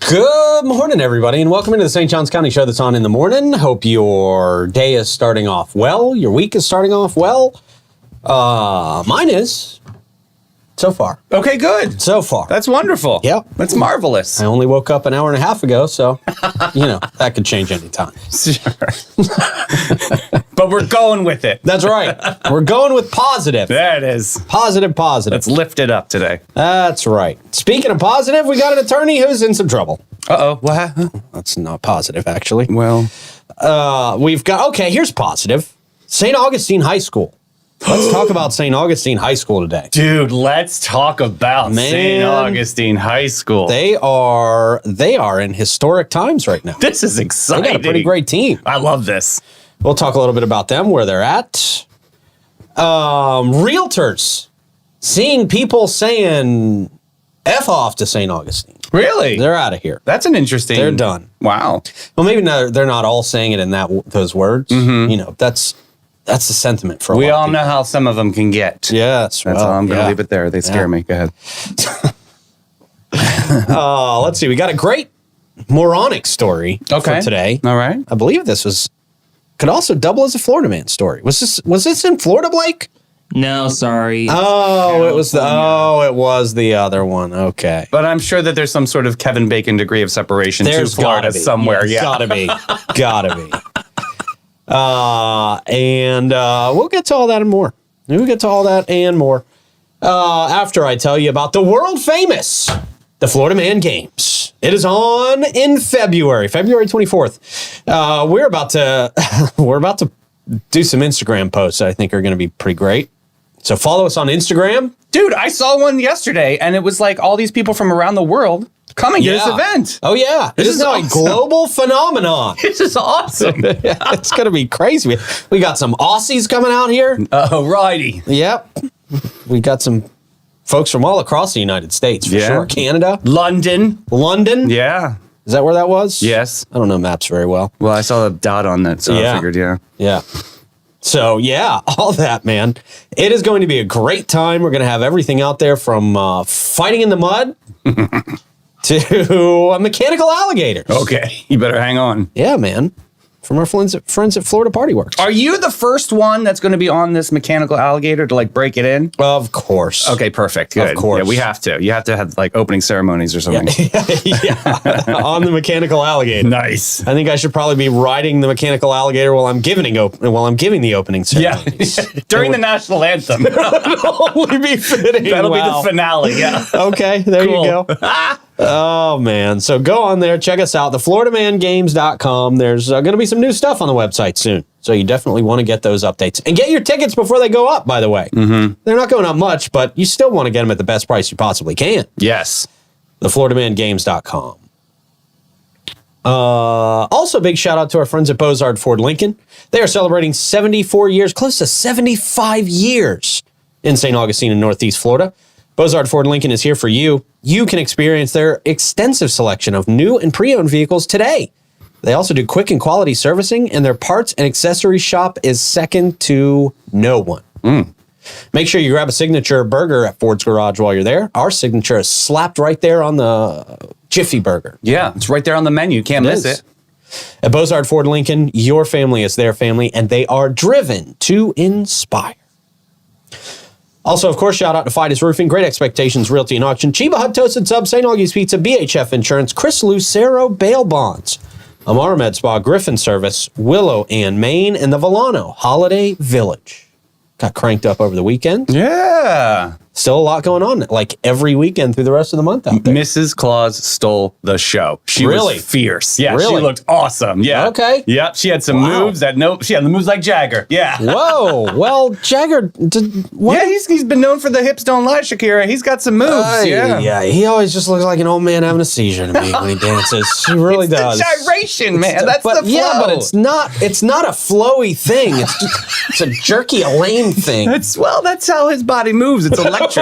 Good morning, everybody, and welcome into the St. Johns County show that's on in the morning. Hope your day is starting off well. Your week is starting off well. Mine is. So far. Okay, good. So far. That's wonderful. Yep. That's marvelous. I only woke up an hour and a half ago, so, that could change any time. Sure. But we're going with it. That's right. We're going with positive. There it is. Positive. Let's lift it up today. That's right. Speaking of positive, we got an attorney who's in some trouble. Uh-oh. What happened? That's not positive, actually. Well. Here's positive. St. Augustine High School. Let's talk about St. Augustine High School today. Dude, let's talk about St. Augustine High School. They are in historic times right now. This is exciting. They got a pretty great team. I love this. We'll talk a little bit about them, where they're at. Realtors. Seeing people saying F off to St. Augustine. Really? They're out of here. That's an interesting... They're done. Wow. Well, maybe they're not all saying it in those words. Mm-hmm. That's the sentiment for a lot We of all people. know how some of them can get. Yes. That's all I'm going to leave it there. They scare me. Go ahead. Let's see. We got a great moronic story for today. All right. I believe this could also double as a Florida man story. Was this in Florida, Blake? No, sorry. Oh, it was the other one. Okay. But I'm sure that there's some sort of Kevin Bacon degree of separation to Florida somewhere. Yeah. Gotta be. And we'll get to all that and more. After I tell you about the world famous, the Florida Man Games. It is on in February 24th. We're about to do some Instagram posts that I think are going to be pretty great. So follow us on Instagram. Dude, I saw one yesterday, and it was like all these people from around the world coming to this event. Oh, yeah. This is now awesome. A global phenomenon. This is awesome. It's going to be crazy. We got some Aussies coming out here. Oh, righty. Yep. We got some folks from all across the United States, for sure. Canada. London. Yeah. Is that where that was? Yes. I don't know maps very well. Well, I saw the dot on that, so I figured, Yeah. So, all that, man. It is going to be a great time. We're going to have everything out there from fighting in the mud to a mechanical alligator. Okay. You better hang on. Yeah, man. From our friends at Florida Party Works. Are you the first one that's going to be on this mechanical alligator to break it in? Of course. Okay, perfect. Good. Of course. Yeah, we have to. You have to have opening ceremonies or something. Yeah. On the mechanical alligator. Nice. I think I should probably be riding the mechanical alligator while I'm giving the opening ceremonies. Yeah. During the national anthem. That'll only be fitting. That'll be the finale. Yeah. Okay, there you go. Oh, man. So go on there. Check us out. TheFloridaManGames.com. There's going to be some new stuff on the website soon. So you definitely want to get those updates. And get your tickets before they go up, by the way. Mm-hmm. They're not going up much, but you still want to get them at the best price you possibly can. Yes. TheFloridaManGames.com. Also, big shout out to our friends at Bozard Ford Lincoln. They are celebrating 74 years, close to 75 years in St. Augustine in Northeast Florida. Bozard Ford Lincoln is here for you. You can experience their extensive selection of new and pre-owned vehicles today. They also do quick and quality servicing, and their parts and accessory shop is second to no one. Make sure you grab a signature burger at Ford's Garage while you're there. Our signature is slapped right there on the Jiffy Burger. Yeah, it's right there on the menu. Can't miss it. At Bozard Ford Lincoln, your family is their family, and they are driven to inspire. Also, of course, shout out to Fidus Roofing, Great Expectations Realty and Auction, Chiba Hut Toasted Sub, St. Augie's Pizza, BHF Insurance, Chris Lucero Bail Bonds, Amara Med Spa, Griffin Service, Willow and Maine, and the Volano Holiday Village. Got cranked up over the weekend. Yeah. Still a lot going on, like every weekend through the rest of the month out there. Mrs. Claus stole the show. She was fierce. Yeah, really? She looked awesome. Yeah. Okay. Yep, she had some moves she had the moves like Jagger. Yeah. Whoa. Well, Jagger, what? Yeah, he's been known for the hips don't lie, Shakira. He's got some moves. Yeah, he always just looks like an old man having a seizure to me when he dances. He really does. The gyration, man. That's the flow. Yeah, but it's not a flowy thing. It's a jerky, a lame thing. That's how his body moves. It's electric. I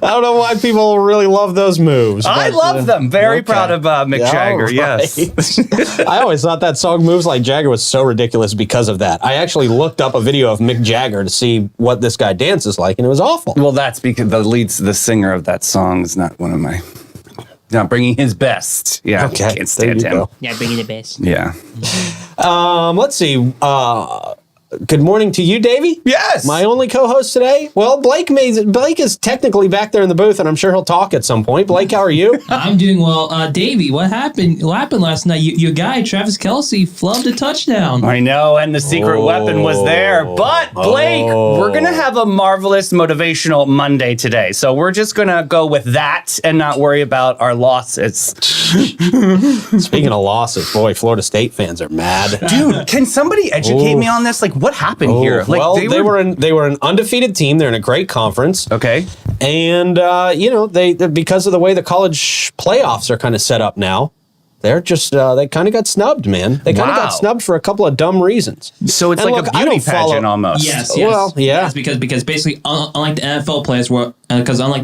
don't know why people really love those moves. I love them. Very proud of Mick Jagger. Yes. I always thought that song "Moves Like Jagger" was so ridiculous because of that. I actually looked up a video of Mick Jagger to see what this guy dances like, and it was awful. Well, that's because the singer of that song is not one of my. Not bringing his best. Yeah, Okay, can't stand there you him. go. Yeah, bringing the best. Yeah. Let's see. Good morning to you, Davey. Yes. My only co-host today. Well, Blake is technically back there in the booth, and I'm sure he'll talk at some point. Blake, how are you? I'm doing well. Davey, what happened? What happened last night? Your guy, Travis Kelce, flubbed a touchdown. I know, and the secret weapon was there. But, Blake, we're going to have a marvelous motivational Monday today. So we're just going to go with that and not worry about our losses. Speaking of losses, boy, Florida State fans are mad. Dude, can somebody educate me on this? Like, what happened here? Like, Well, they were an undefeated team. They're in a great conference. Okay. And, they because of the way the college playoffs are kind of set up now, they're just, they kind of got snubbed, man. They kind of got snubbed for a couple of dumb reasons. So it's And like look, a I beauty don't follow- pageant almost. Yes. Well, yeah. Yes, because basically, unlike the NFL players, unlike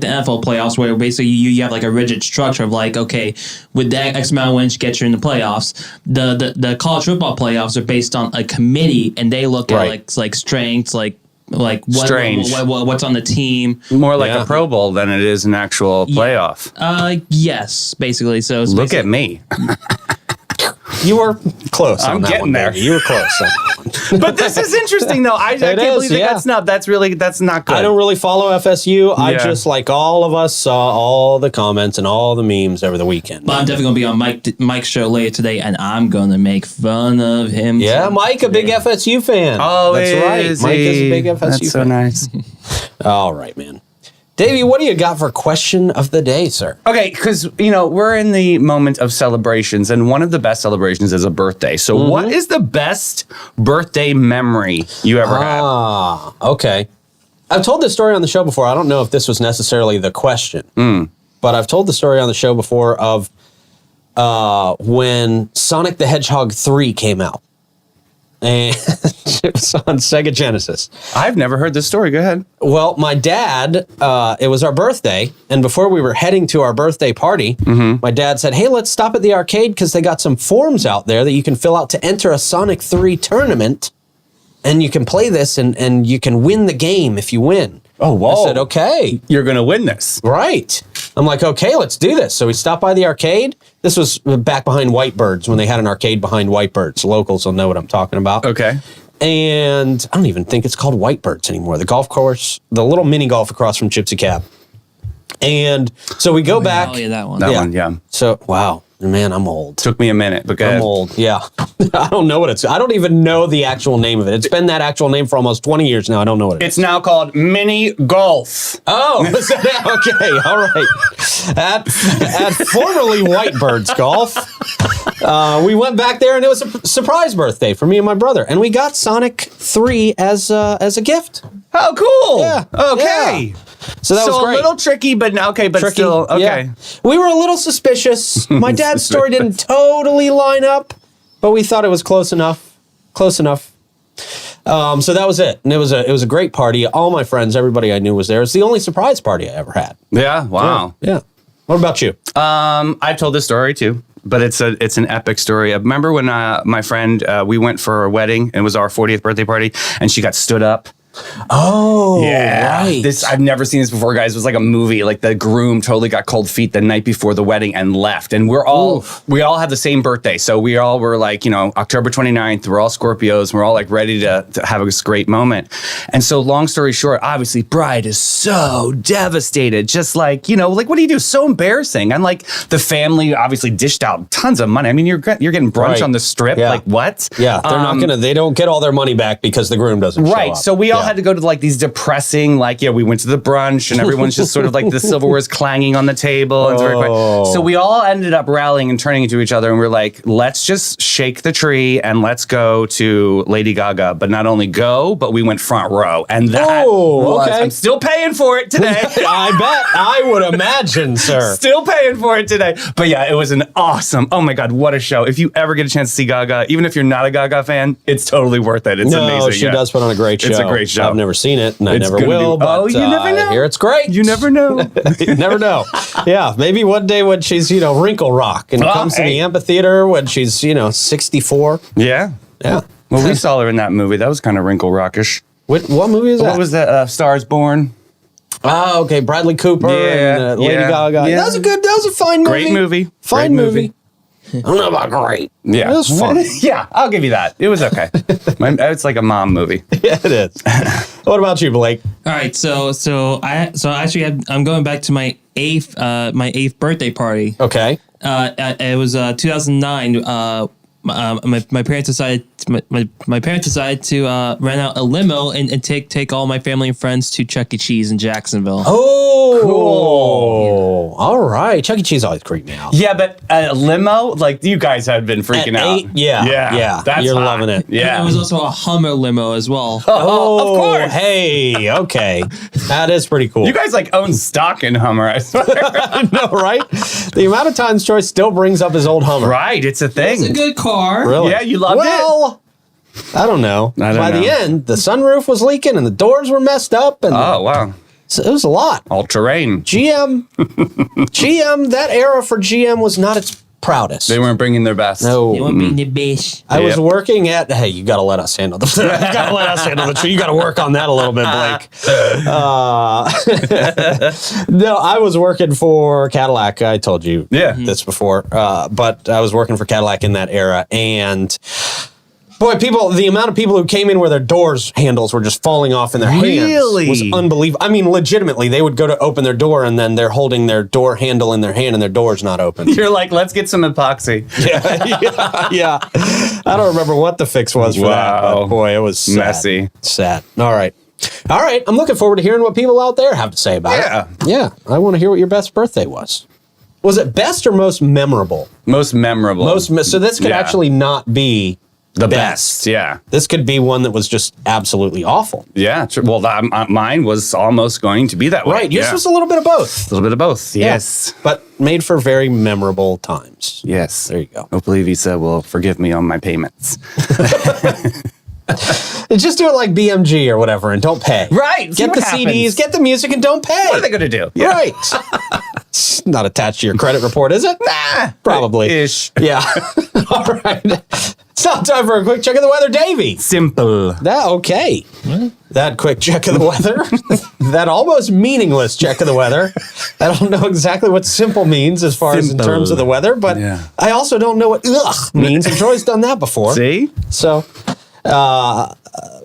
the NFL playoffs, where basically you have like a rigid structure of like, okay, with that X amount of wins, get you in the playoffs. The college football playoffs are based on a committee, and they look Right. at like strengths, like Strange. what's on the team. More like Yeah. a Pro Bowl than it is an actual playoff. Yes, basically. So it's Look at basically- me. You were close on I'm that getting one, there. Davey. You were close on that one. But this is interesting, though. I can't is, believe they yeah. got snubbed. That's not good. I don't really follow FSU. I Yeah. just, like all of us, saw all the comments and all the memes over the weekend. But I'm definitely gonna be on Mike's show later today, and I'm gonna make fun of him. Yeah, Mike, a big FSU fan. Oh, that's right. is Mike is a he? big FSU That's so fan. nice. All right, man. Davey, what do you got for question of the day, sir? Okay, because, we're in the moment of celebrations, and one of the best celebrations is a birthday. So what is the best birthday memory you ever had? Okay. I've told this story on the show before. I don't know if this was necessarily the question, but I've told the story on the show before of when Sonic the Hedgehog 3 came out. And it was on Sega Genesis. I've never heard this story. Go ahead. Well, my dad, it was our birthday, and before we were heading to our birthday party, my dad said, hey, let's stop at the arcade because they got some forms out there that you can fill out to enter a Sonic 3 tournament, and you can play this, and you can win the game if you win. Oh, whoa. I said, okay. You're going to win this. Right. I'm like, okay, let's do this. So we stopped by the arcade. This was back behind Whitebirds when they had an arcade behind Whitebirds. Locals will know what I'm talking about. Okay. And I don't even think it's called Whitebirds anymore. The golf course, the little mini golf across from Gypsy Cab. And so we go back. Oh yeah, that one. That one, yeah. So, wow, man, I'm old. Took me a minute, but go I'm ahead. old. Yeah. I don't know what I don't even know the actual name of it. It's been that actual name for almost 20 years now. I don't know what it is. It's now called mini golf. Oh, okay, all right. At formerly Whitebirds Golf, we went back there, and it was a surprise birthday for me and my brother, and we got Sonic 3 as a gift. Oh, cool. Yeah. Okay. Yeah. So that was great. a little tricky, but okay, but Tricky. still okay. Yeah. We were a little suspicious. My dad's story didn't totally line up, but we thought it was close enough. Close enough. So that was it, and it was a great party. All my friends, everybody I knew was there. It's the only surprise party I ever had. Yeah. Wow. Yeah. What about you? I've told this story too, but it's an epic story. I remember when my friend we went for a wedding. It was our 40th birthday party, and she got stood up. Oh, Yeah, right. this I've never seen this before, guys. It was like a movie. Like the groom totally got cold feet the night before the wedding and left. And we all have the same birthday, so we all were like, October 29th. We're all Scorpios. We're all like ready to have this great moment. And so, long story short, obviously, bride is so devastated. Just like like what do you do? So embarrassing. And like the family obviously dished out tons of money. I mean, you're getting brunch Right. on the strip. Yeah. Like what? Yeah, they're not gonna. They don't get all their money back because the groom doesn't show Right. up. So we all had to go to like these depressing, we went to the brunch and everyone's just sort of like the silverware's clanging on the table. And it's very quiet. So we all ended up rallying and turning into each other, and we're like, let's just shake the tree and let's go to Lady Gaga. But not only go, but we went front row. And that was, okay. I'm still paying for it today. I bet. I would imagine, sir. Still paying for it today. But yeah, it was an awesome, oh my God, what a show. If you ever get a chance to see Gaga, even if you're not a Gaga fan, it's totally worth it. It's amazing. No, she does put on a great show. It's a great show. I've never seen it, and I It's never gonna will. be- But Oh, you never know. I hear it's great. You never know. You never know. Yeah, maybe one day when she's wrinkle rock and Oh, comes to hey. the amphitheater when she's 64. Yeah. Yeah. Well, we saw her in that movie. That was kind of wrinkle rockish. What movie is that? What was that? Stars Born. Oh, okay. Bradley Cooper and Lady Gaga. Yeah. That was a fine movie. Great movie. Fine Great movie. I don't know about great. Yeah. It was fun. Yeah, I'll give you that. It was okay. It's like a mom movie. Yeah, it is. What about you, Blake? All right, I'm going back to my eighth birthday party. Okay. It was 2009. My parents decided to rent out a limo and take all my family and friends to Chuck E. Cheese in Jacksonville. Oh, cool. All right. Chuck E. Cheese always creeped me out. Yeah, but a limo, like you guys had been freaking At out. 8? Yeah. That's You're hot. loving it. Yeah. It was also a Hummer limo as well. Oh, of course. Hey, okay. That is pretty cool. You guys like own stock in Hummer, I swear. I know, right? The amount of times Troy still brings up his old Hummer. Right, it's a thing. It's a good car. Really? Yeah, you loved it? I don't know. I don't By the know. end, the sunroof was leaking and the doors were messed up. And Oh, wow. so it was a lot. All terrain. GM, that era for GM was not its proudest. They weren't bringing their best. No. You want me in the bitch? I was Yep. working at. Hey, you got to let us handle the. You got to let us handle the tree. You got to work on that a little bit, Blake. No, I was working for Cadillac. I told you this before, but I was working for Cadillac in that era, and boy, the amount of people who came in where their doors handles were just falling off in their Really? hands was unbelievable. I mean, legitimately, they would go to open their door, and then they're holding their door handle in their hand, and their door's not open. You're like, let's get some epoxy. Yeah. I don't remember what the fix was for that, but boy, it was sad. Messy. Sad. All right. I'm looking forward to hearing what people out there have to say about it. Yeah. I want to hear what your best birthday was. Was it best or most memorable? Most memorable. So this could actually not be the best. Yeah. This could be one that was just absolutely awful. Yeah. Well, mine was almost going to be that way. Right. Yours was a little bit of both. A little bit of both. Yes. But made for very memorable times. Yes. There you go. Hopefully Visa will forgive me on my payments. Just do it like BMG or whatever and don't pay. Right. Get the CDs, get the music, and don't pay. What are they going to do? Yeah. Right. It's not attached to your credit report, is it? Nah. Probably. Ish. Yeah. All right. It's now time for a quick check of the weather, Davey. Simple. Okay. That quick check of the weather, that almost meaningless check of the weather. I don't know exactly what simple means as far as in terms of the weather, but I also don't know what ugh means. And Troy's done that before. See? So,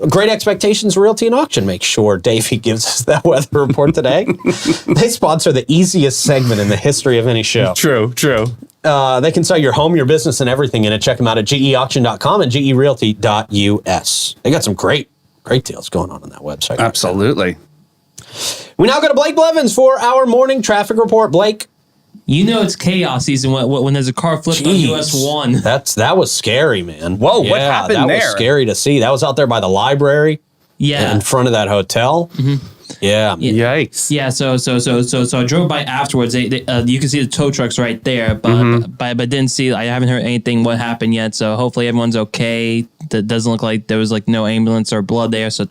Great Expectations Realty and Auction. Make sure Davey gives us that weather report today. They sponsor the easiest segment in the history of any show. True. They can sell your home, your business, and everything in it. Check them out at geauction.com and gerealty.us. They got some great deals going on that website. Absolutely. We now go to Blake Blevins for our morning traffic report. Blake. You know it's chaos season when there's a car flipped on US 1. That was scary, man. Whoa, what happened there? That was there? scary to see. That was out there by the library. Yeah. In front of that hotel. Mm-hmm. Yeah. Yikes. Yeah, so I drove by afterwards. You can see the tow trucks right there, but didn't see. I haven't heard anything what happened yet. So hopefully everyone's okay. That doesn't look like there was like no ambulance or blood there. So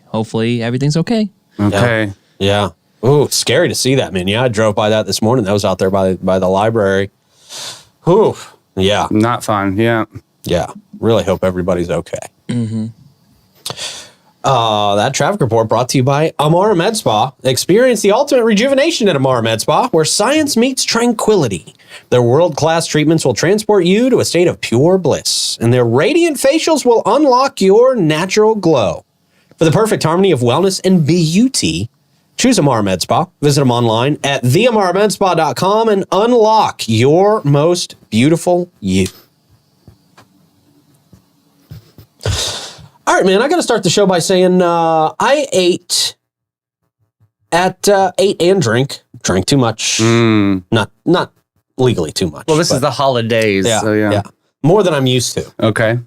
hopefully everything's okay. Okay. Yeah. Ooh, scary to see that, man. Yeah, I drove by that this morning. That was out there by the library. Ooh. Yeah. Not fun. Yeah. Yeah. Really hope everybody's okay. Mm-hmm. That traffic report brought to you by Amara Med Spa. Experience the ultimate rejuvenation at Amara Med Spa, where science meets tranquility. Their world-class treatments will transport you to a state of pure bliss, and their radiant facials will unlock your natural glow. For the perfect harmony of wellness and beauty, choose Amara Med Spa. Visit them online at theamaramedspa.com and unlock your most beautiful you. All right, man, I got to start the show by saying I ate and drank too much. Not legally too much. Well, this is the holidays. Yeah, So yeah. More than I'm used to. Okay.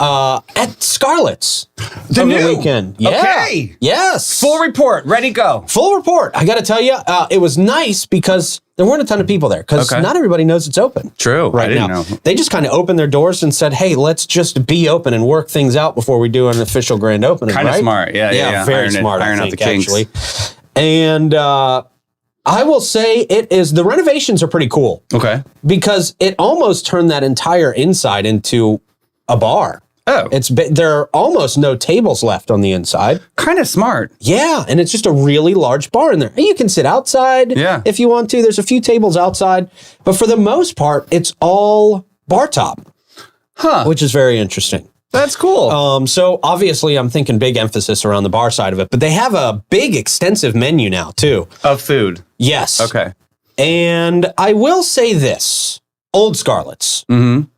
At Scarlett's The over new? weekend. Yeah. Okay. Yes. Full report. Ready, go. Full report. I got to tell you, it was nice because there weren't a ton of people there because not everybody knows it's open. True. Right I didn't now. know. They just kind of opened their doors and said, hey, let's just be open and work things out before we do an official grand opening. Kind of right? smart. Yeah. Very smart, Iron I out think, the kinks. actually. And I will say the renovations are pretty cool Okay. because it almost turned that entire inside into a bar. Oh. There are almost no tables left on the inside. Kind of smart. Yeah, and it's just a really large bar in there. You can sit outside if you want to. There's a few tables outside, but for the most part, it's all bar top, which is very interesting. That's cool. So obviously, I'm thinking big emphasis around the bar side of it, but they have a big, extensive menu now too. Of food. Yes. Okay. And I will say this, Old Scarlett's. Mm-hmm.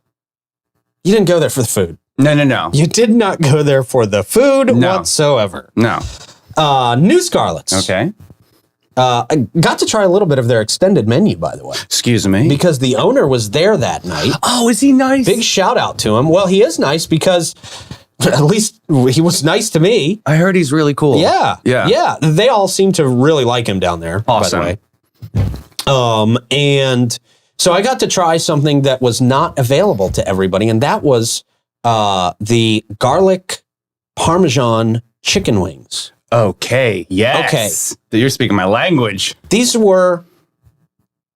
You didn't go there for the food. No. You did not go there for the food whatsoever. No. New Scarlett's. Okay. I got to try a little bit of their extended menu, by the way. Excuse me? Because the owner was there that night. Oh, is he nice? Big shout out to him. Well, he is nice because at least he was nice to me. I heard he's really cool. Yeah. They all seem to really like him down there, awesome. by the way. And so I got to try something that was not available to everybody, and that was the garlic Parmesan chicken wings. Okay. Yes. Okay. You're speaking my language. These were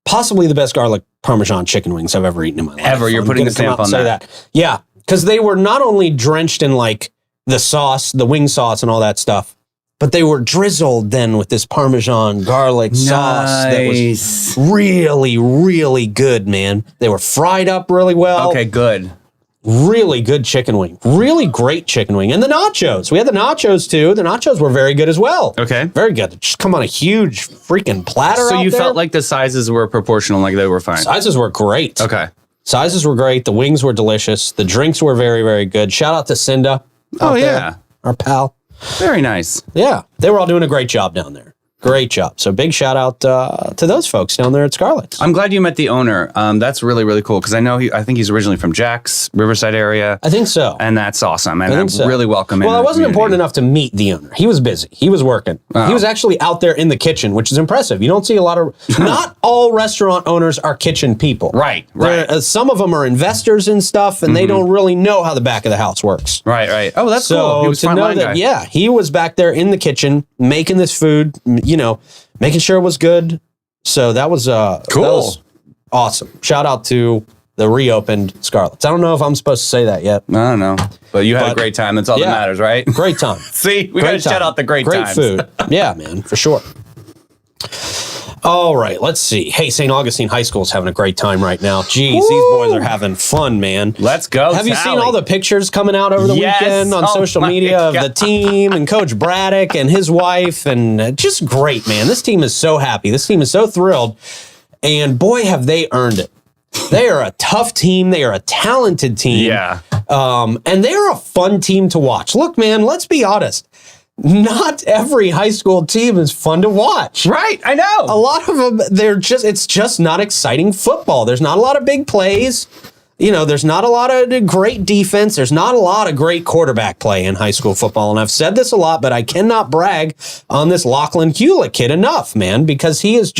possibly the best garlic Parmesan chicken wings I've ever eaten in my life. Ever. You're putting the stamp on that. Yeah. Because they were not only drenched in like the sauce, the wing sauce and all that stuff, but they were drizzled then with this Parmesan garlic sauce that was really, really good, man. They were fried up really well. Okay, good. Really good chicken wing. Really great chicken wing. And the nachos. We had the nachos too. The nachos were very good as well. Okay. Very good. They just come on a huge freaking platter. So you there. felt like the sizes were proportional, like they were fine. Sizes were great. Okay. Sizes were great. The wings were delicious. The drinks were very, very good. Shout out to Cinda. Oh, yeah. Our pal. Very nice. Yeah. They were all doing a great job down there. Great job. So big shout out to those folks down there at Scarlett's. I'm glad you met the owner. That's really, really cool because I think he's originally from Jack's, Riverside area. I think so. And that's awesome. And I'm really welcome. Well, it wasn't important enough to meet the owner. He was busy. He was working. He was actually out there in the kitchen, which is impressive. You don't see a lot of, not all restaurant owners are kitchen people. Right. Some of them are investors and stuff, and they don't really know how the back of the house works. Right. Oh, that's cool. He was to know that, yeah, he was back there in the kitchen making this food, making sure it was good. So that was cool. That was awesome. Shout out to the reopened Scarlett's. I don't know if I'm supposed to say that yet. I don't know. But you had a great time. That's all that matters, right? Great time. See, we got to shout out the great times. Great food. Yeah, man, for sure. All right, let's see. Hey, St. Augustine High School is having a great time right now. Jeez, these boys are having fun, man. Let's go, Have you seen all the pictures coming out over the weekend on social media of the team and Coach Braddock and his wife? And just great, man. This team is so happy. This team is so thrilled. And boy, have they earned it. They are a tough team. They are a talented team. Yeah. And they're a fun team to watch. Look, man, let's be honest. Not every high school team is fun to watch. Right, I know. A lot of them, it's just not exciting football. There's not a lot of big plays. There's not a lot of great defense. There's not a lot of great quarterback play in high school football. And I've said this a lot, but I cannot brag on this Lachlan Hewlett kid enough, man, because he is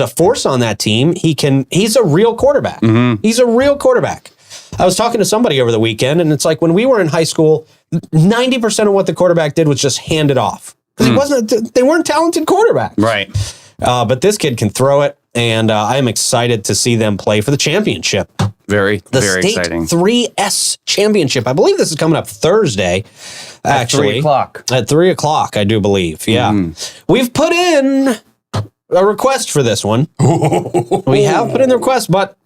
a force on that team. He's a real quarterback. Mm-hmm. He's a real quarterback. I was talking to somebody over the weekend, and it's like when we were in high school, 90% of what the quarterback did was just hand it off. Because they weren't talented quarterbacks. Right. But this kid can throw it, and I am excited to see them play for the championship. Very State exciting. 3S championship. I believe this is coming up Thursday, actually. At 3 o'clock. At 3 o'clock, I do believe. Yeah. We've put in a request for this one. We have put in the request, but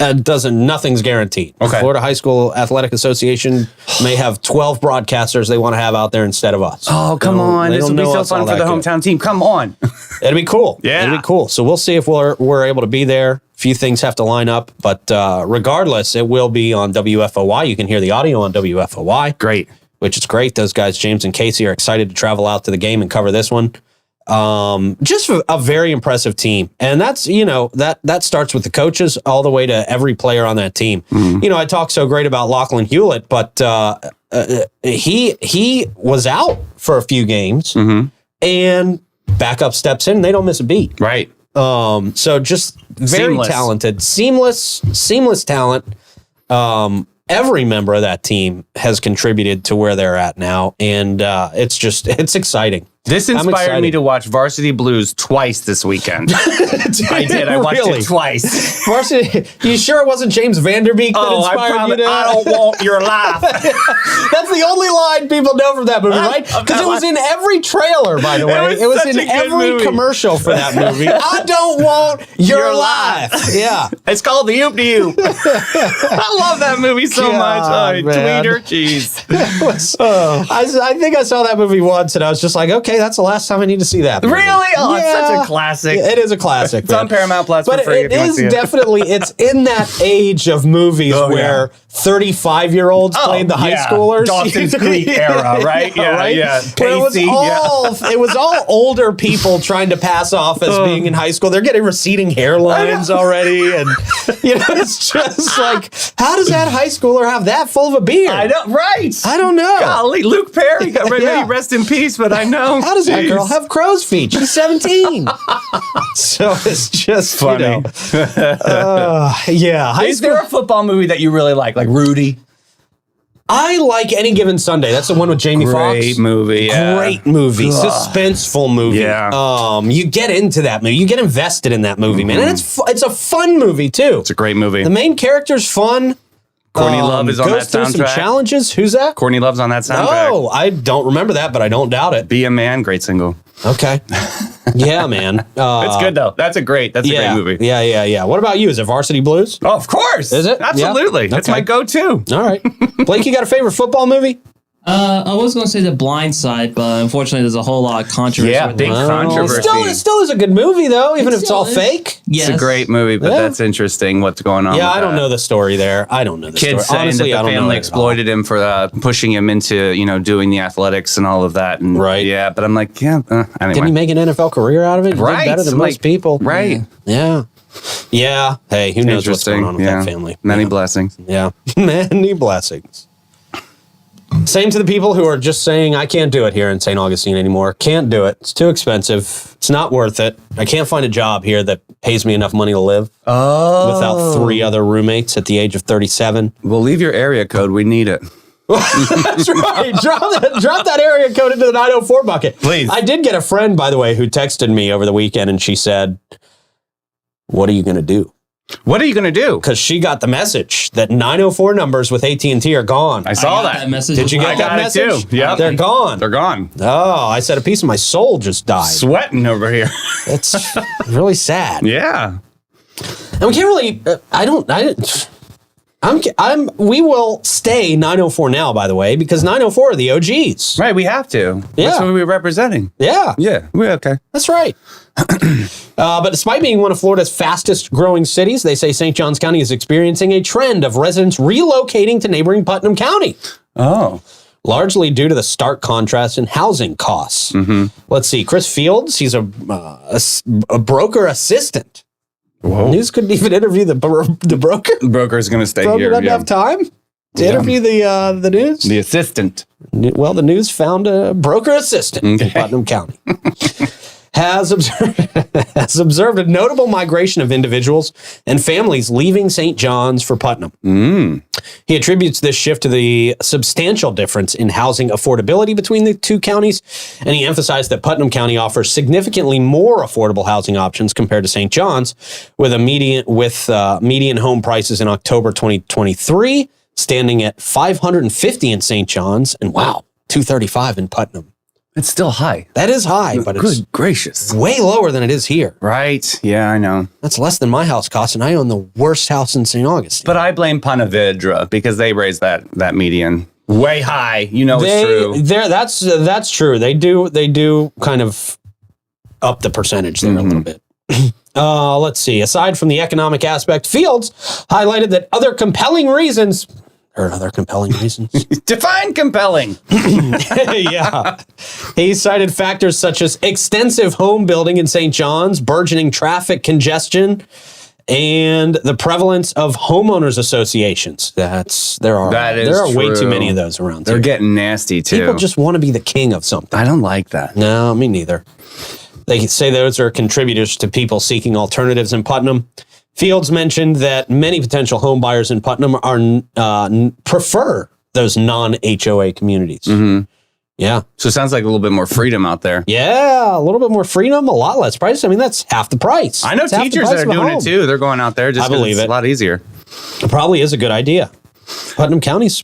nothing's guaranteed. Okay. Florida High School Athletic Association may have 12 broadcasters they want to have out there instead of us. Oh, come on. This will be so fun for the hometown team. Come on. It'll be cool. Yeah. It'll be cool. So we'll see if we're able to be there. A few things have to line up, but regardless, it will be on WFOY. You can hear the audio on WFOY. Great. Which is great. Those guys, James and Casey, are excited to travel out to the game and cover this one. Just a very impressive team. And that's, that starts with the coaches all the way to every player on that team. Mm-hmm. I talk so great about Lachlan Hewlett, but he was out for a few games and backup steps in and they don't miss a beat. Right. So just very talented, seamless talent. Every member of that team has contributed to where they're at now. And it's exciting. This I'm inspired excited. me to watch Varsity Blues twice this weekend. I did. I watched Really? it twice. Varsity, you sure it wasn't James Vanderbeek that inspired you to? I don't want your life. That's the only line people know from that movie, right? Because it was in every trailer, by the way. It was such in a good every movie. commercial for that movie. I don't want your life. Yeah. It's called The Oop de Oop. I love that movie so much. God, man. Tweeter cheese. I think I saw that movie once, and I was just like, okay, that's the last time I need to see that movie. Really? Oh, it's such a classic. It is a classic. It's on Paramount Plus But for free it if you want is to see it. definitely, it's in that age of movies where 35-year-olds played the high schoolers. Dawson's Creek era, right? Right? Yeah. Where it was Pacey, it was all older people trying to pass off as being in high school. They're getting receding hairlines already, and it's just like, how does that high schooler have that full of a beard? I know, right? I don't know. Golly, Luke Perry, Yeah. may rest in peace, but I know. How does that girl have crow's feet? She's 17. So it's just Funny. High Is school. there a football movie that you really like Rudy? I like Any Given Sunday. That's the one with Jamie Foxx. Great movie. Yeah. Great movie, suspenseful movie. Yeah. You get into that movie. You get invested in that movie, man. And it's a fun movie too. It's a great movie. The main character's fun. Courtney Love is on that Goes through some soundtrack. challenges. Who's that? Courtney Love's on that soundtrack. Oh, I don't remember that, but I don't doubt it. Be a Man, great single. Okay. Yeah, man. It's good though. That's a great movie. Yeah. What about you? Is it Varsity Blues? Oh, of course. Is it? Absolutely. Yeah. That's Okay. my go-to. All right. Blake, you got a favorite football movie? I was going to say The Blind Side, but unfortunately, there's a whole lot of controversy. Yeah, with big it. controversy. It still is a good movie, though, even if it's all still is. fake. Yes. It's a great movie, but Yeah. that's interesting what's going on. Yeah, with I don't that. know the story there. I don't know the Kids story. saying Honestly, that I the don't know family it at all. exploited him for pushing him into, doing the athletics and all of that. And Right. Yeah, but I'm like, anyway. Didn't he make an NFL career out of it? He did Right. better than Like, most people. right. Yeah. Yeah. Hey, who knows what's going on with that family? Many Yeah. blessings. Yeah. Many blessings. Same to the people who are just saying, I can't do it here in St. Augustine anymore. Can't do it. It's too expensive. It's not worth it. I can't find a job here that pays me enough money to live without 3 other roommates at the age of 37. Well, leave your area code. We need it. That's right. Drop that area code into the 904 bucket. Please. I did get a friend, by the way, who texted me over the weekend, and she said, what are you going to do? What are you going to do? Because she got the message that 904 numbers with AT&T are gone. I saw got that. message. Did you I get that got it message? too. Yep. They're gone. They're gone. Oh, I said a piece of my soul just died. Sweating over here. It's really sad. Yeah. And we can't really, we will stay 904 now, by the way, because 904 are the OGs. Right. We have to. Yeah. That's what we're representing. Yeah. Yeah. We're okay. That's right. But despite being one of Florida's fastest growing cities, they say St. Johns County is experiencing a trend of residents relocating to neighboring Putnam County, Oh. largely due to the stark contrast in housing costs. Let's see. Chris Fields, he's a broker assistant. Whoa. News couldn't even interview the broker. Broker's going to stay Broker here. doesn't Yeah. have time to interview the news. The assistant. Well, the news found a broker assistant in Putnam County. Has observed a notable migration of individuals and families leaving St. John's for Putnam. He attributes this shift to the substantial difference in housing affordability between the two counties, and he emphasized that Putnam County offers significantly more affordable housing options compared to St. John's, with median home prices in October 2023 standing at $550 in St. John's, and wow, $235 in Putnam. It's still high. That is high, but it's Good gracious. way lower than it is here. Right. Yeah, I know. That's less than my house costs, and I own the worst house in St. Augustine. But I blame Panavedra because they raised that median way high. It's true. That's true. They do kind of up the percentage there a little bit. Let's see. Aside from the economic aspect, Fields highlighted that other compelling reasons. Define compelling. Yeah. He cited factors such as extensive home building in St. John's, burgeoning traffic congestion, and the prevalence of homeowners associations. There are way too true. many of those around. They're too. getting nasty too. People just want to be the king of something. I don't like that. No, me neither. They say those are contributors to people seeking alternatives in Putnam. Fields mentioned that many potential home buyers in Putnam prefer those non-HOA communities. Yeah. So it sounds like a little bit more freedom out there. Yeah, a little bit more freedom, a lot less price. I mean, that's half the price. I know It's half the teachers price that are of a doing home. it too. They're going out there just I believe it's it. a lot easier. It probably is a good idea. Putnam County's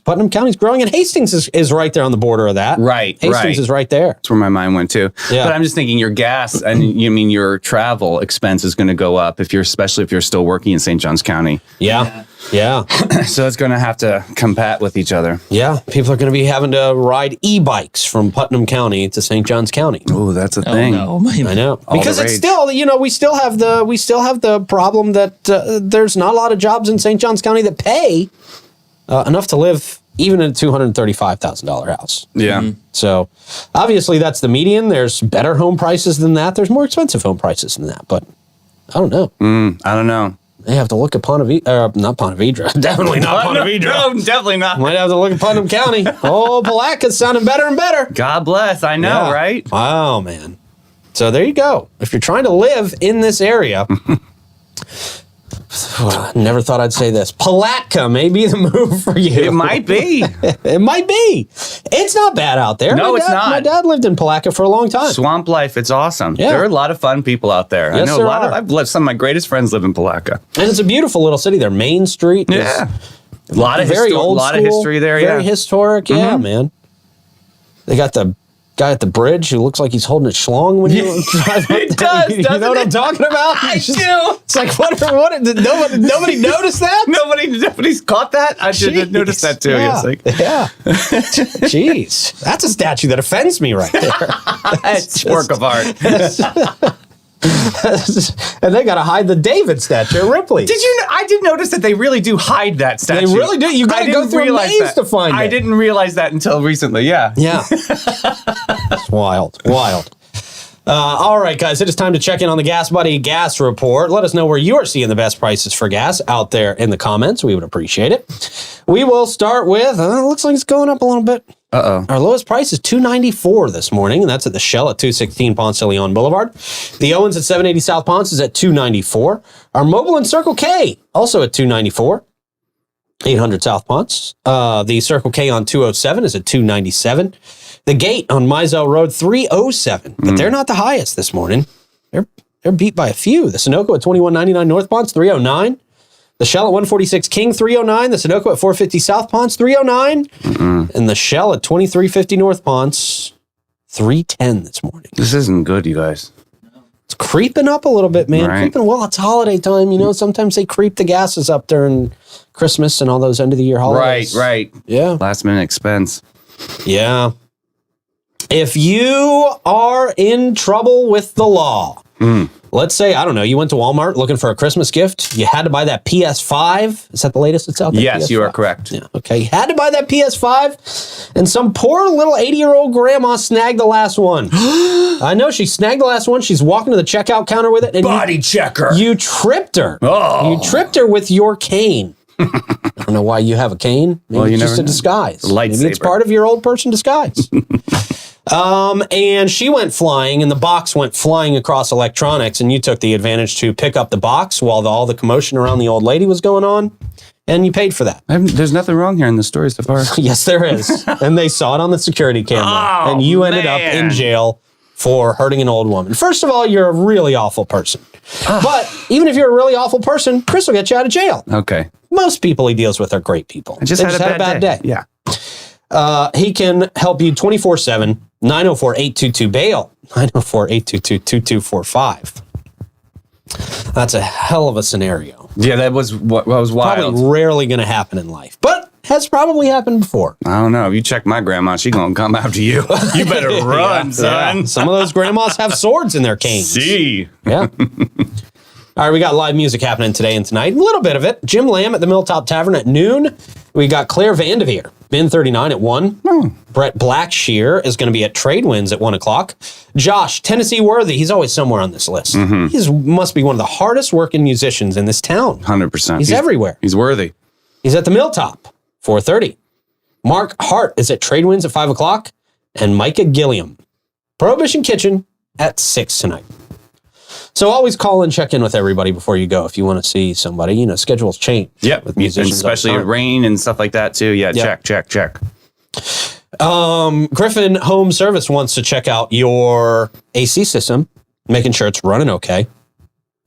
growing, and Hastings is right there on the border of that. Right, Hastings right. is right there. That's where my mind went too. Yeah. But I'm just thinking your gas and your travel expense is going to go up especially if you're still working in St. Johns County. Yeah. So it's going to have to combat with each other. Yeah. People are going to be having to ride e-bikes from Putnam County to St. Johns County. Oh, that's a thing. Oh, no. I know. All Because the it's rage. still, we still have the problem that there's not a lot of jobs in St. Johns County that pay enough to live even in a $235,000 house. Yeah. So obviously that's the median. There's better home prices than that. There's more expensive home prices than that. But I don't know. I don't know. They have to look at not Ponte Vedra. Definitely not Ponte Vedra. No, definitely not. Might have to look at Putnam County. Oh, Palaca's sounding better and better. God bless. I know, Yeah. right? Wow, man. So there you go. If you're trying to live in this area, never thought I'd say this. Palatka may be the move for you. It might be. It might be. It's not bad out there. No, it's not. My dad lived in Palatka for a long time. Swamp life, it's awesome. Yeah. There are a lot of fun people out there. Yes, I know there a lot are. I've lived, some of my greatest friends live in Palatka. And it's a beautiful little city there. Main Street is Yeah. A lot of very old a lot school, of history there, very yeah. historic. Yeah, man. They got the guy at the bridge who looks like he's holding a schlong when you drive up It there. does, You know doesn't what it? I'm talking about? I It's just- do. It's like, what did nobody notice that? Nobody's caught that? I did notice that too. Yeah. It's like, Yeah. Jeez. That's a statue that offends me right there. it's work of art. And they got to hide the David statue at Ripley. Did you know, I did notice that they really do hide that statue. They really do. You gotta I go didn't through a realize maze that. to find I it. didn't realize that until recently, yeah. Yeah. It's wild. All right, guys, it is time to check in on the Gas Buddy Gas Report. Let us know where you are seeing the best prices for gas out there in the comments. We would appreciate it. We will start with, looks like it's going up a little bit. Uh-oh. Our lowest price is $2.94 this morning, and that's at the Shell at 216 Ponce de Leon Boulevard. The Owens at 780 South Ponce is at $2.94. Our Mobile and Circle K also at $2.94. 800 South Ponce. The Circle K on 207 is at $2.97. The Gate on Mizell Road, $3.07. But they're not the highest this morning. They're beat by a few. The Sunoco at $21.99 North Ponce, $3.09. The Shell at 146 King, $3.09. The Sunoco at 450 South Ponce, $3.09. And the Shell at 2350 North Ponce, $3.10 this morning. This isn't good, you guys. It's creeping up a little bit, man. Right. Creeping. Well, it's holiday time. You know, sometimes they creep the gases up during Christmas and all those end of the year holidays. Right. Yeah. Last minute expense. Yeah. If you are in trouble with the law, let's say, I don't know, you went to Walmart looking for a Christmas gift. You had to buy that PS5. Is that the latest that's out there? Yes, you PS5? are correct. Yeah. Okay. You had to buy that PS5, and some poor little 80-year-old grandma snagged the last one. I know, she snagged the last one. She's walking to the checkout counter with it. And Body checker. You tripped her. Oh. You tripped her with your cane. I don't know why you have a cane. Maybe Well, you it's just never a know. disguise. A lightsaber. Maybe it's part of your old person disguise. And she went flying, and the box went flying across electronics, and you took the advantage to pick up the box while all the commotion around the old lady was going on, and you paid for that. There's nothing wrong here in the story so far. Yes, there is. And they saw it on the security camera, Oh, and you ended up in man. jail for hurting an old woman. First of all, you're a really awful person. But even if you're a really awful person, Chris will get you out of jail. Okay. Most people he deals with are great people. I just They had a bad day. Yeah. He can help you 24/7, 904-822-BAIL, 904-822-2245. That's a hell of a scenario. Yeah, that was what was wild. Probably rarely going to happen in life, but has probably happened before. I don't know. If you check my grandma, she gonna come after you. You better run, son. Yeah. Some of those grandmas have swords in their canes. See. Yeah. All right, we got live music happening today and tonight. A little bit of it. Jim Lamb at the Milltop Tavern at noon. We got Claire Vandeveer, Bin 39 at 1. Brett Blackshear is going to be at Trade Winds at 1 o'clock. Josh, Tennessee Worthy, he's always somewhere on this list. He must be one of the hardest working musicians in this town. 100%. He's everywhere. He's worthy. He's at the Milltop, 4:30. Mark Hart is at Trade Winds at 5 o'clock. And Micah Gilliam, Prohibition Kitchen at 6 tonight. So always call and check in with everybody before you go if you want to see somebody. You know, schedules change. Yep. With musicians. Especially all the time. rain and stuff like that too. Yeah, Yep. check. Griffin Home Service wants to check out your AC system, making sure it's running okay.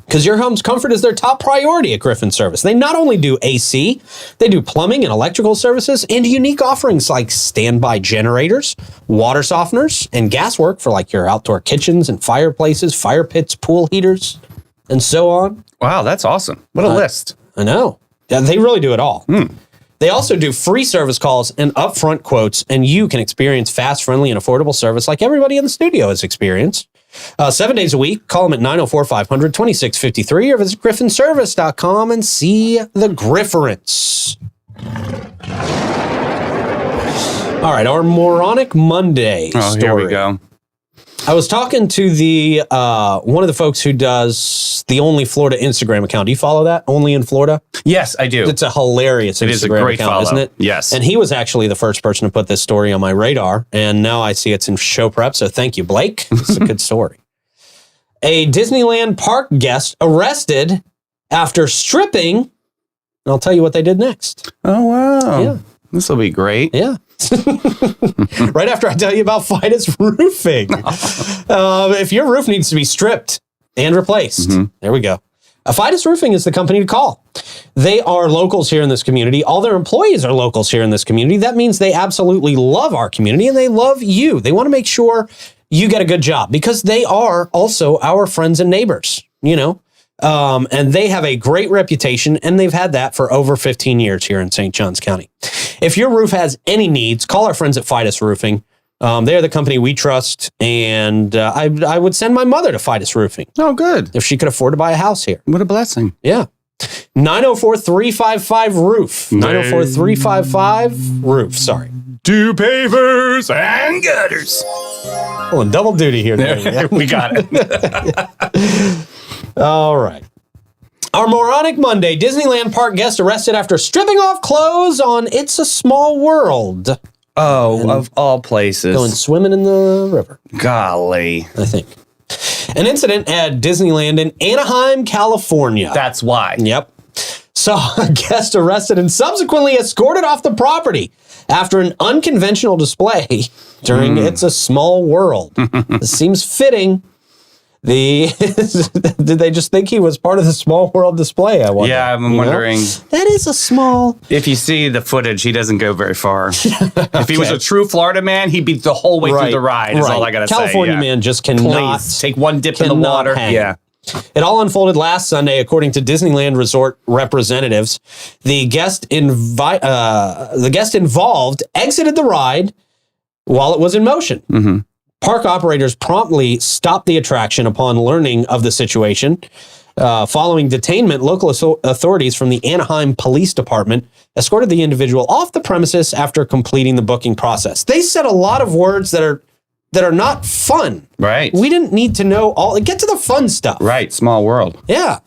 Because your home's comfort is their top priority at Griffin Service. They not only do AC, they do plumbing and electrical services and unique offerings like standby generators, water softeners, and gas work for like your outdoor kitchens and fireplaces, fire pits, pool heaters, and so on. Wow, that's awesome. What a list. I know. Yeah, they really do it all. They also do free service calls and upfront quotes, and you can experience fast, friendly, and affordable service like everybody in the studio has experienced. 7 days a week. Call them at 904-500-2653 or visit griffinservice.com and see the Grifference. All right, our Moronic Monday story. Here we go. I was talking to the one of the folks who does the Only Florida Instagram account. Do you follow that? Only in Florida? Yes, I do. It's a hilarious Instagram is a great account, follow. isn't it? Yes. And he was actually the first person to put this story on my radar, and now I see it's in show prep, so thank you, Blake. It's a good story. A Disneyland park guest arrested after stripping, and I'll tell you what they did next. Oh, wow. Yeah. This will be great. Yeah. Right after I tell you about Fidus Roofing. If your roof needs to be stripped and replaced, there we go. Fidus Roofing is the company to call. They are locals here in this community. All their employees are locals here in this community. That means they absolutely love our community and they love you. They want to make sure you get a good job because they are also our friends and neighbors, you know. And they have a great reputation, and they've had that for over 15 years here in St. Johns County. If your roof has any needs, call our friends at Fidus Roofing. They're the company we trust, and I would send my mother to Fidus Roofing Oh, good. if she could afford to buy a house here. What a blessing. Yeah. 904-355-ROOF. 904-355-ROOF. Sorry. Do pavers and gutters. Oh, and double duty here. We got it. All right. Our Moronic Monday, Disneyland park guest arrested after stripping off clothes on It's a Small World. Oh, of all places. Going swimming in the river, Golly. I think. An incident at Disneyland in Anaheim, California. That's why. Yep. Saw a guest arrested and subsequently escorted off the property after an unconventional display during It's a Small World. This seems fitting. Did they just think he was part of the Small World display? I wonder. Yeah, I'm wondering. That is a small. If you see the footage, he doesn't go very far. If he was a true Florida man, he'd be the whole way through the ride, is all I got to say. California man just cannot. Please, take one dip in the water. hang. Yeah. It all unfolded last Sunday, according to Disneyland Resort representatives. The guest involved exited the ride while it was in motion. Mm-hmm. Park operators promptly stopped the attraction upon learning of the situation. Following detainment, local authorities from the Anaheim Police Department escorted the individual off the premises after completing the booking process. They said a lot of words that are not fun. Right. We didn't need to know all. Get to the fun stuff. Right. Small world. Yeah.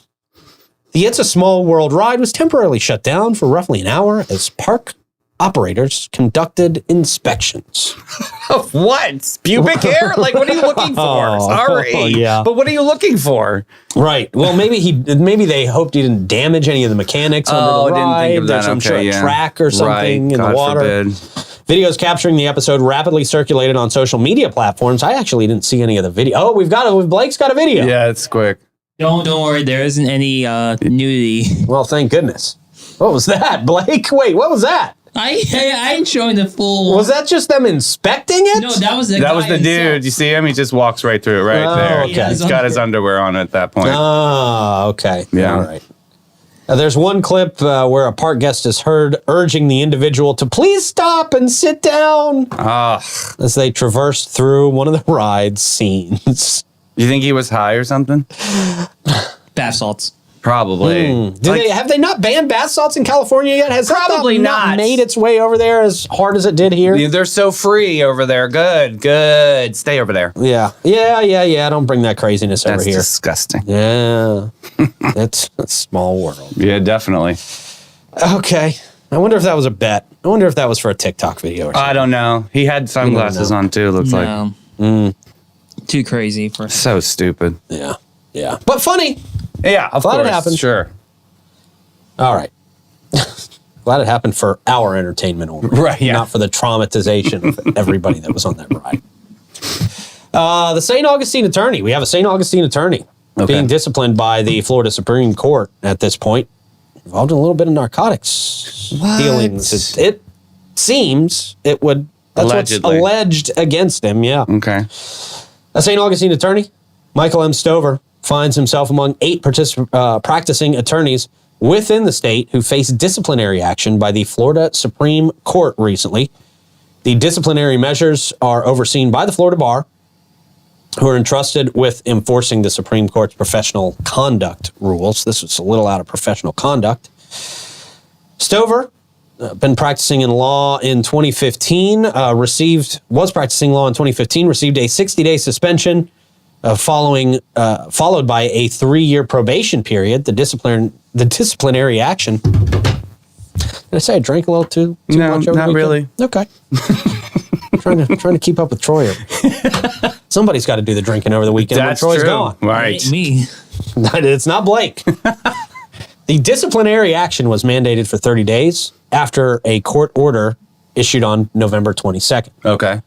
The It's a Small World ride was temporarily shut down for roughly an hour as park operators conducted inspections. What? Pubic hair? Like, what are you looking for? Sorry. Yeah. But what are you looking for? Right. Well, maybe they hoped he didn't damage any of the mechanics under the ride. Didn't think of that. There's some track or something in the water. Forbid. Videos capturing the episode rapidly circulated on social media platforms. I actually didn't see any of the video. Oh, Blake's got a video. Yeah, it's quick. Don't worry, there isn't any nudity. Well, thank goodness. What was that, Blake? Wait, what was that? I ain't showing the full. Was that just them inspecting it? No, that was the That guy was the himself. dude. You see him? He just walks right through it right there. Okay. He's got his underwear on at that point. Oh, okay. Yeah. All right. There's one clip where a park guest is heard urging the individual to please stop and sit down as they traverse through one of the ride scenes. You think he was high or something? Bath salts. Probably. Have they not banned bath salts in California yet? Has Probably that not. made its way over there as hard as it did here? They're so free over there. Good. Stay over there. Yeah. Don't bring that craziness over That's here. disgusting. Yeah. It's a small world. Yeah, definitely. Okay. I wonder if that was a bet. I wonder if that was for a TikTok video or something. I don't know. He had sunglasses on too, looks like. No. Too crazy for. So stupid. Yeah. But funny. Yeah, of Glad it course. happened. Sure. All right. Glad it happened for our entertainment only. Right, yeah. Not for the traumatization of everybody that was on that ride. The St. Augustine attorney. We have a St. Augustine attorney being disciplined by the Florida Supreme Court at this point. Involved in a little bit of narcotics dealings. It seems it would... That's Allegedly. what's alleged against him, yeah. Okay. A St. Augustine attorney, Michael M. Stover, finds himself among 8 practicing attorneys within the state who faced disciplinary action by the Florida Supreme Court recently. The disciplinary measures are overseen by the Florida Bar, who are entrusted with enforcing the Supreme Court's professional conduct rules. This was a little out of professional conduct. Stover, been practicing in law in 2015, was practicing law in 2015, received a 60-day suspension followed by a 3-year probation period. The disciplinary action. Did I say I drank a little too much over the weekend? Really. Okay. trying to keep up with Troy. Somebody's got to do the drinking over the weekend when Troy's gone. Right. Me. It's not Blake. The disciplinary action was mandated for 30 days after a court order issued on November 22nd. Okay.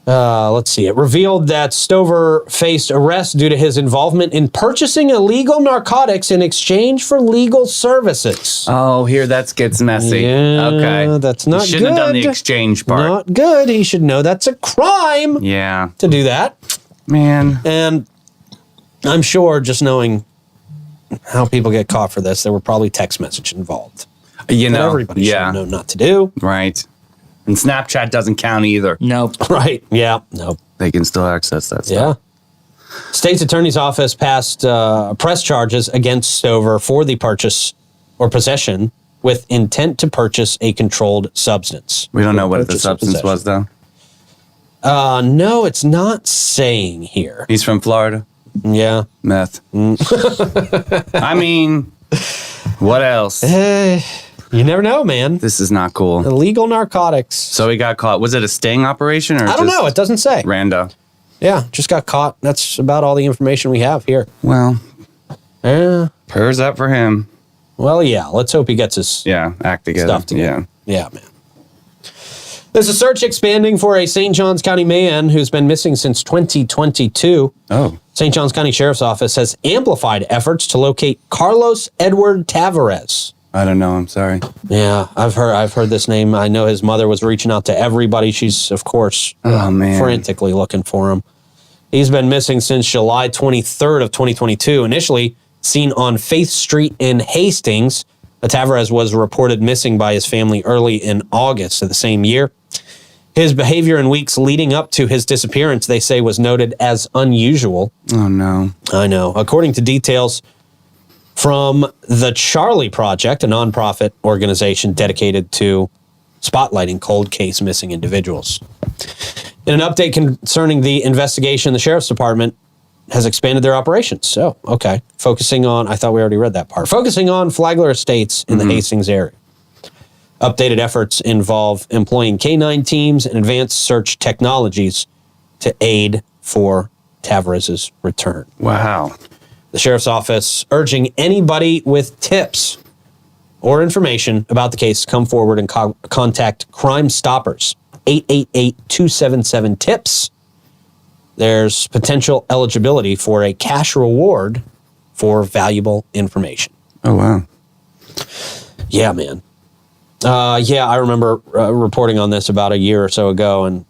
Let's see. It revealed that Stover faced arrest due to his involvement in purchasing illegal narcotics in exchange for legal services. Oh, here that gets messy. Yeah, okay. that's not good. Shouldn't have done the exchange part. Not good. He should know that's a crime Yeah. to do that. Man. And I'm sure, just knowing how people get caught for this, there were probably text message involved. You know. Everybody should Yeah. know not to do. Right. And Snapchat doesn't count either. Nope. Right. Yeah. Nope. They can still access that stuff. Yeah. State's Attorney's Office passed press charges against Stover for the purchase or possession with intent to purchase a controlled substance. We don't know what the Purchase or substance was, though. No, it's not saying here. He's from Florida. Yeah. Meth. I mean, what else? You never know, man. This is not cool. Illegal narcotics. So he got caught. Was it a sting operation or I don't know. It doesn't say. Rando? Yeah, just got caught. That's about all the information we have here. Well, Yeah. prayers up for him. Well, yeah. Let's hope he gets his Act together. stuff together. Yeah. Yeah, man. There's a search expanding for a St. Johns County man who's been missing since 2022. Oh. St. Johns County Sheriff's Office has amplified efforts to locate Carlos Edward Tavares. I don't know. I'm sorry. Yeah, I've heard this name. I know his mother was reaching out to everybody. She's, of course, Oh, man. frantically looking for him. He's been missing since July 23rd of 2022. Initially seen on Faith Street in Hastings, Tavares was reported missing by his family early in August of the same year. His behavior in weeks leading up to his disappearance, they say, was noted as unusual. Oh, no. I know. According to details from the Charlie Project, a nonprofit organization dedicated to spotlighting cold case missing individuals. In an update concerning the investigation, the Sheriff's Department has expanded their operations. So, okay. Focusing on, I thought we already read that part. Focusing on Flagler Estates in the Hastings area. Updated efforts involve employing K-9 teams and advanced search technologies to aid for Tavares' return. Wow. The Sheriff's Office urging anybody with tips or information about the case to come forward and contact Crime Stoppers, 888-277-TIPS. There's potential eligibility for a cash reward for valuable information. Oh, wow. Yeah, man. I remember reporting on this about a year or so ago, and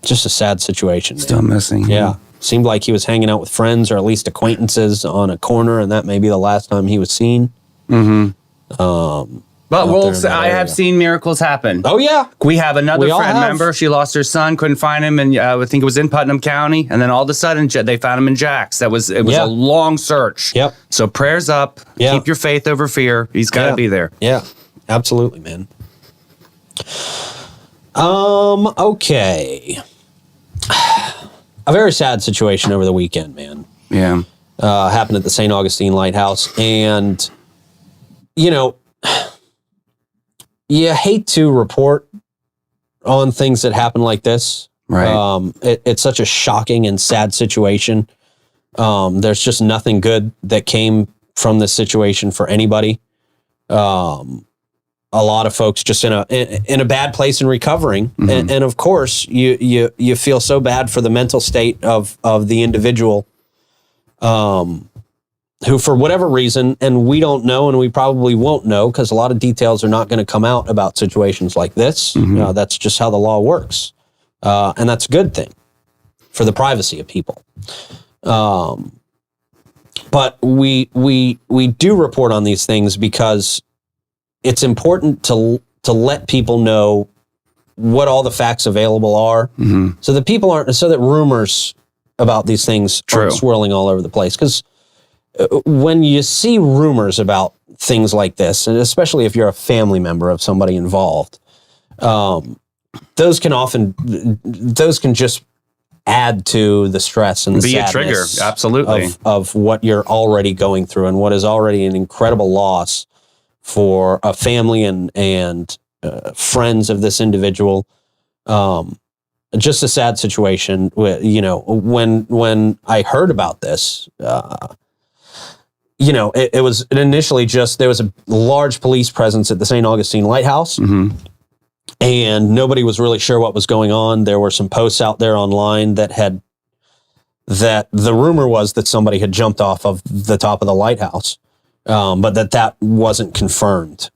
just a sad situation. Still missing. Yeah. Seemed like he was hanging out with friends or at least acquaintances on a corner, and that may be the last time he was seen. But I have area. seen miracles happen. Oh, yeah. We have another We all friend have. member. She lost her son, couldn't find him, and I think it was in Putnam County. And then all of a sudden, they found him in Jax. It was Yeah. a long search. Yep. So prayers up. Yeah. Keep your faith over fear. He's got to be there. Yeah, absolutely, man. Okay. A very sad situation over the weekend, man. Yeah. Happened at the St. Augustine Lighthouse. And, you know, you hate to report on things that happen like this. Right. It's such a shocking and sad situation. There's just nothing good that came from this situation for anybody. a lot of folks just in a bad place and recovering. And of course, you feel so bad for the mental state of the individual who, for whatever reason, and we don't know, and we probably won't know because a lot of details are not going to come out about situations like this. That's just how the law works. And that's a good thing for the privacy of people. But we do report on these things because it's important to let people know what all the facts available are, so that rumors about these things aren't swirling all over the place. Because when you see rumors about things like this, and especially if you're a family member of somebody involved, those can just add to the stress and the sadness a trigger, absolutely, of what you're already going through and what is already an incredible loss for a family and friends of this individual. Just a sad situation. When I heard about this, it was initially just there was a large police presence at the St. Augustine Lighthouse, and nobody was really sure what was going on. There were some posts out there online that the rumor was that somebody had jumped off of the top of the lighthouse. But that wasn't confirmed.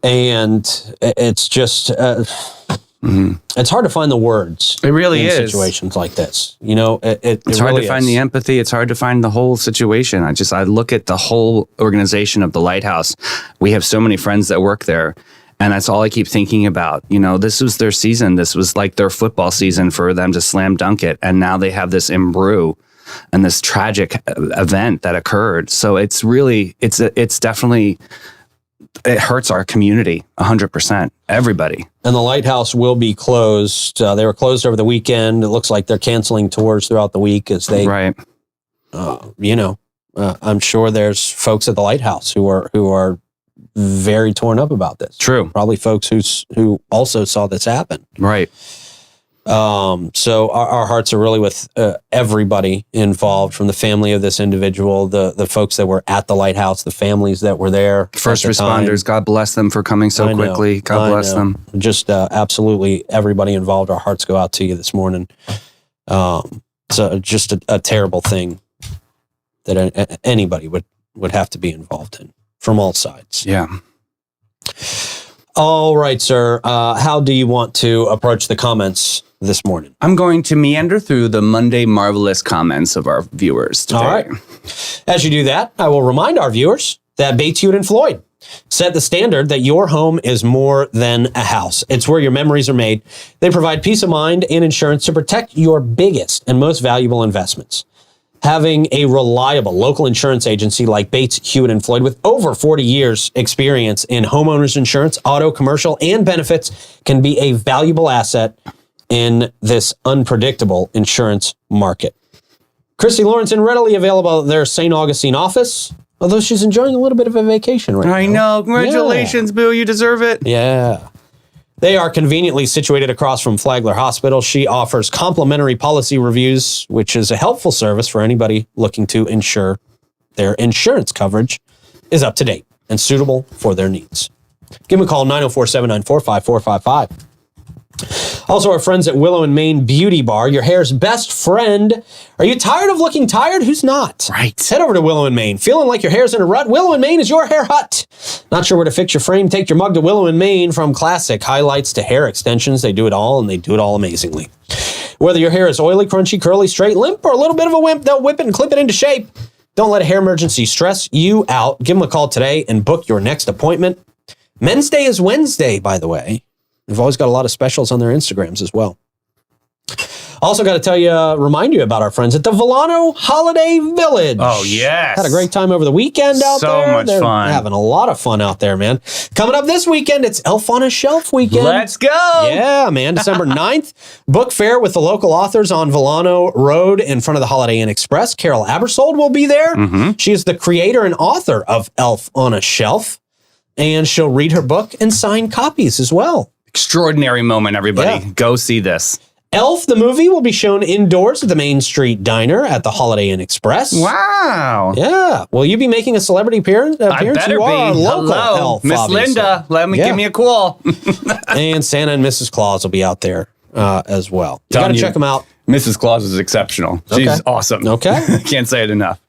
And it's just, it's hard to find the words. It really in is. Situations like this. It's hard to find the empathy. It's hard to find the whole situation. I look at the whole organization of the Lighthouse. We have so many friends that work there. And that's all I keep thinking about. This was their season. This was like their football season for them to slam dunk it. And now they have this imbrew and this tragic event that occurred. So it's definitely, it hurts our community 100%, everybody. And the Lighthouse will be closed. They were closed over the weekend. It looks like they're canceling tours throughout the week as they, I'm sure there's folks at the Lighthouse who are very torn up about this. True. Probably folks who also saw this happen. Right. So our hearts are really with everybody involved, from the family of this individual, the folks that were at the Lighthouse, the families that were there. First responders, God bless them for coming so quickly. God bless them. Just absolutely everybody involved. Our hearts go out to you this morning. So just a terrible thing that anybody would have to be involved in from all sides. Yeah. All right, sir. How do you want to approach the comments this morning? I'm going to meander through the Monday Marvelous comments of our viewers today. All right. As you do that, I will remind our viewers that Bates, Hewitt, and Floyd set the standard that your home is more than a house. It's where your memories are made. They provide peace of mind and insurance to protect your biggest and most valuable investments. Having a reliable local insurance agency like Bates, Hewitt, and Floyd with over 40 years experience in homeowners insurance, auto, commercial, and benefits can be a valuable asset in this unpredictable insurance market. Christy Lawrenson readily available at their St. Augustine office, although she's enjoying a little bit of a vacation right now. I know. Congratulations, Boo. You deserve it. Yeah. They are conveniently situated across from Flagler Hospital. She offers complimentary policy reviews, which is a helpful service for anybody looking to ensure their insurance coverage is up to date and suitable for their needs. Give them a call, 904-794-5455. Also, our friends at Willow and Maine Beauty Bar, your hair's best friend. Are you tired of looking tired? Who's not? Right. Head over to Willow and Maine. Feeling like your hair's in a rut? Willow and Maine is your hair hut. Not sure where to fix your frame? Take your mug to Willow and Maine. From classic highlights to hair extensions, they do it all, and they do it all amazingly. Whether your hair is oily, crunchy, curly, straight, limp, or a little bit of a wimp, they'll whip it and clip it into shape. Don't let a hair emergency stress you out. Give them a call today and book your next appointment. Men's Day is Wednesday, by the way. They've always got a lot of specials on their Instagrams as well. Also got to remind you about our friends at the Volano Holiday Village. Oh, yes. Had a great time over the weekend out there. So much fun. Having a lot of fun out there, man. Coming up this weekend, it's Elf on a Shelf weekend. Let's go. Yeah, man. December 9th. Book fair with the local authors on Volano Road in front of the Holiday Inn Express. Carol Abersold will be there. Mm-hmm. She is the creator and author of Elf on a Shelf, and she'll read her book and sign copies as well. Extraordinary moment, everybody. Yeah. Go see this. Elf, the movie, will be shown indoors at the Main Street Diner at the Holiday Inn Express. Wow. Yeah. Will you be making a celebrity appearance? I better You be. are a local Hello, elf, Miss obviously. Linda. Yeah. Give me a call. And Santa and Mrs. Claus will be out there as well. You got Telling to you. check them out. Mrs. Claus is exceptional. She's Okay. awesome. Okay. Can't say it enough.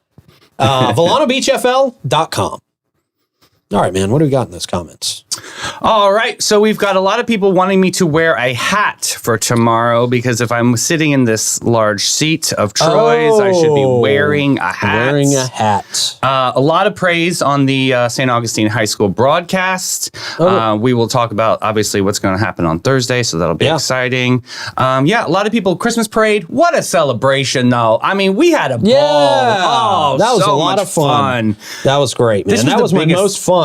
VolanoBeachFL.com. All right, man. What do we got in those comments? All right. So we've got a lot of people wanting me to wear a hat for tomorrow because if I'm sitting in this large seat of Troy's, I should be wearing a hat. Wearing a hat. A lot of praise on the St. Augustine High School broadcast. We will talk about, obviously, what's going to happen on Thursday, so that'll be exciting. A lot of people, Christmas parade, what a celebration, though. I mean, we had a ball. Oh, that was so a lot much of fun. That was great, man. This was That the was my biggest- most fun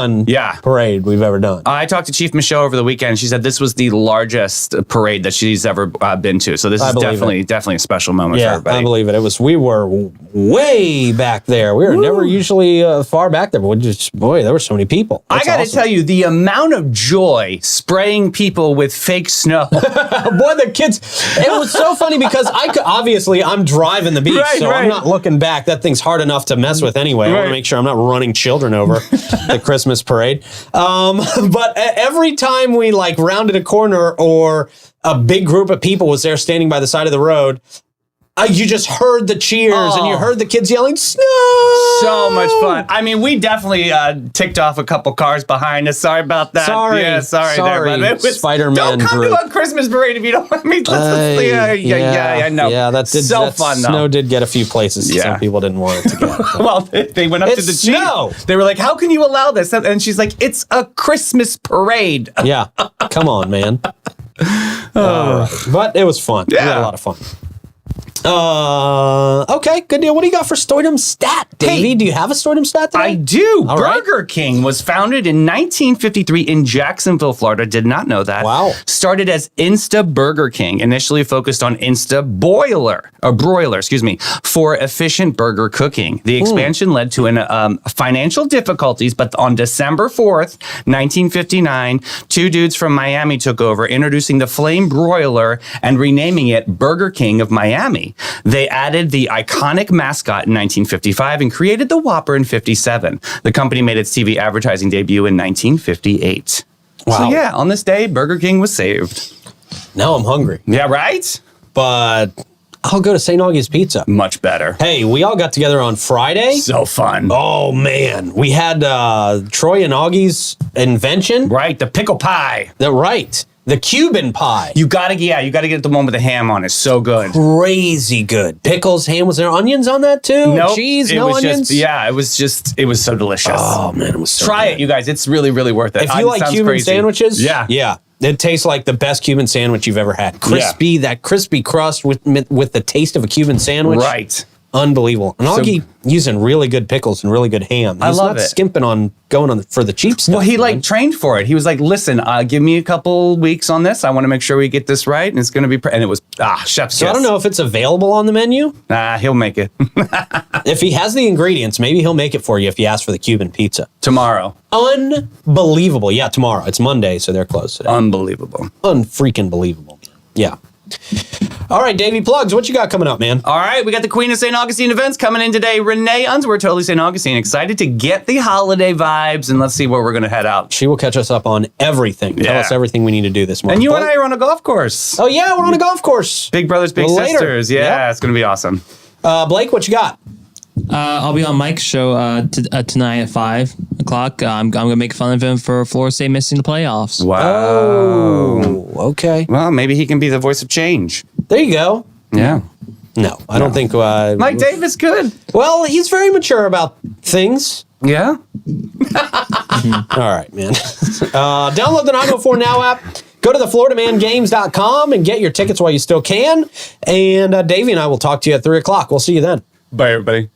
parade we've ever done. I talked to Chief Michelle over the weekend. She said this was the largest parade that she's ever been to. So this is definitely a special moment for everybody. I believe it. We were way back there. We were never usually far back there, but there were so many people. I got to tell you, the amount of joy spraying people with fake snow. Boy, the kids, it was so funny because I'm driving the beach, I'm not looking back. That thing's hard enough to mess with anyway. I want to make sure I'm not running children over the Christmas parade. But every time we rounded a corner or a big group of people was there standing by the side of the road, you just heard the cheers and you heard the kids yelling, "Snow!" So much fun. I mean, we definitely ticked off a couple cars behind us. Sorry about that. Sorry. Yeah, sorry there, but it was, Spider-Man don't come group. to a Christmas parade if you don't want me. I know. Yeah, that did. So that fun, though. Snow did get a few places. Yeah. Some people didn't want it to get. Well, they went up to It's the snow. chief. They were like, "How can you allow this?" And she's like, "It's a Christmas parade." Yeah, come on, man. All right. But it was fun. We had a lot of fun. Okay, good deal. What do you got for STOITM stat, Davey? Hey, do you have a STOITM stat today? I do. All right. Burger King was founded in 1953 in Jacksonville, Florida. Did not know that. Wow. Started as Insta Burger King, initially focused on Insta broiler, for efficient burger cooking. The expansion led to financial difficulties, but on December 4th, 1959, two dudes from Miami took over, introducing the flame broiler and renaming it Burger King of Miami. They added the iconic mascot in 1955 and created the Whopper in 57. The company made its TV advertising debut in 1958. Wow. So yeah, on this day, Burger King was saved. Now I'm hungry. Yeah, right? But I'll go to St. Augie's Pizza. Much better. Hey, we all got together on Friday. So fun. Oh, man. We had Troy and Augie's invention. Right, the pickle pie. The Cuban pie. You gotta get the one with the ham on it. So good. Crazy good. Pickles, ham. Was there onions on that too? Nope, Cheese, it no was onions? it was so delicious. Oh, man, it was so Try good. it, you guys. It's really, really worth it. If you It like sounds Cuban crazy. sandwiches, Yeah. it tastes like the best Cuban sandwich you've ever had. Crispy, that crispy crust with the taste of a Cuban sandwich. Right. Unbelievable. And Augie using really good pickles and really good ham. He's love not it. skimping on going for the cheap stuff. Well, he man. trained for it. He was like, listen, give me a couple weeks on this. I want to make sure we get this right. And it's going to be, and it was, chef's So kiss. I don't know if it's available on the menu. He'll make it If he has the ingredients, maybe he'll make it for you if you ask for the Cuban pizza. tomorrow. Unbelievable. Yeah, tomorrow. It's Monday, so they're closed today. Unbelievable. Unfreaking believable. Yeah. All right, Davey Plugs, what you got coming up, man? All right, we got the Queen of St. Augustine events coming in today. Renee Unsworth, Totally St. Augustine. Excited to get the holiday vibes, and let's see where we're going to head out. She will catch us up on everything. Tell Yeah. us everything we need to do this month. And you and I are on a golf course. Oh, yeah, we're on a golf course. Big brothers, big Later. sisters. Yeah, Yep. it's going to be awesome. Blake, what you got? I'll be on Mike's show tonight at 5 o'clock. I'm going to make fun of him for Florida State missing the playoffs. Wow. Oh, okay. Well, maybe he can be the voice of change. There you go. Yeah. No, I don't think... Mike Davis could. Well, he's very mature about things. Yeah. All right, man. Download the 904 Now app. Go to thefloridamangames.com and get your tickets while you still can. And Davey and I will talk to you at 3 o'clock. We'll see you then. Bye, everybody.